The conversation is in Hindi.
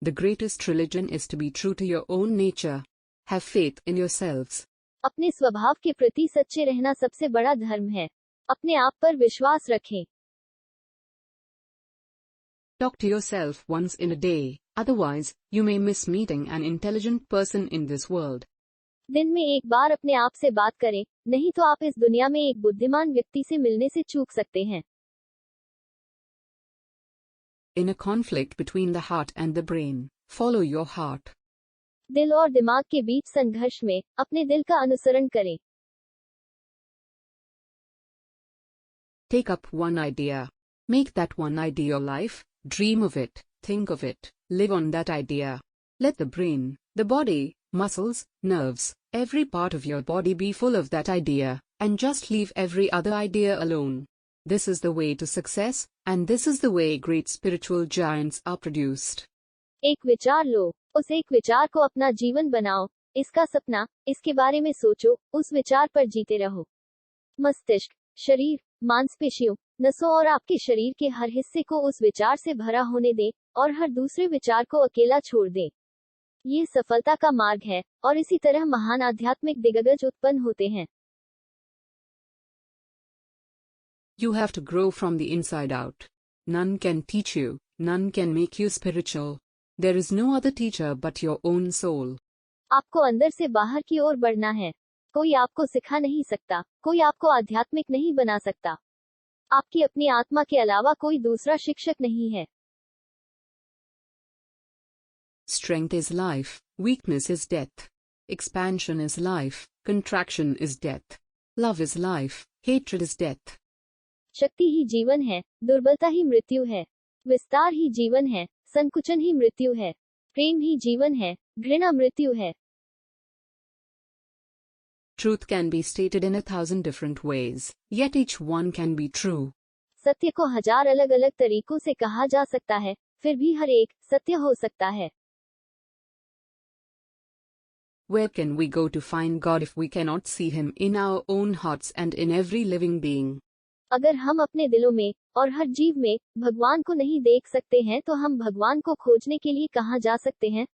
The greatest religion is to be true to your own nature. Have faith in yourselves. अपने स्वभाव के प्रति सच्चे रहना सबसे बड़ा धर्म है. अपने आप पर विश्वास रखें. Talk to yourself once in a day, otherwise, you may miss meeting an intelligent person in this world. दिन में एक बार अपने आप से बात करें, नहीं तो आप इस दुनिया में एक बुद्धिमान व्यक्ति से मिलने से चूक सकते हैं. In a conflict between the heart and the brain, follow your heart. दिल और दिमाग के बीच संघर्ष में अपने दिल का अनुसरण करें. Take up one idea. Make that one idea your life. Dream of it, think of it, live on that idea. Let the brain, the body, muscles, nerves, every part of your body be full of that idea, and just leave every other idea alone. This is the way to success, and this is the way great spiritual giants are produced. एक विचार लो, उस एक विचार को अपना जीवन बनाओ, इसका सपना, इसके बारे में सोचो, उस विचार पर जीते रहो. मस्तिष्क, शरीर, मांसपेशियों, नसों और आपके शरीर के हर हिस्से को उस विचार से भरा होने दें, और हर दूसरे विचार को अकेला छोड़ दें. ये सफलता का मार्ग है, और इसी तरह महान आध्यात्मिक दिग्गज उत्पन्न होते हैं. You have to grow from the inside out. None can teach you, none can make you spiritual. There is no other teacher but your own soul. आपको अंदर से बाहर की ओर बढ़ना है. कोई आपको सिखा नहीं सकता, कोई आपको आध्यात्मिक नहीं बना सकता. आपकी अपनी आत्मा के अलावा कोई दूसरा शिक्षक नहीं है. Strength is life, weakness is death. Expansion is life, contraction is death. Love is life, hatred is death. शक्ति ही जीवन है, दुर्बलता ही मृत्यु है. विस्तार ही जीवन है, संकुचन ही मृत्यु है. प्रेम ही जीवन है, घृणा मृत्यु है. Truth can be stated in 1,000 different ways, yet each one can be true. सत्य को 1000 अलग-अलग तरीकों से कहा जा सकता है, फिर भी हर एक सत्य हो सकता है. Where can we go to find God if we cannot see Him in our own hearts and in every living being? अगर हम अपने दिलों में और हर जीव में भगवान को नहीं देख सकते हैं तो हम भगवान को खोजने के लिए कहां जा सकते हैं?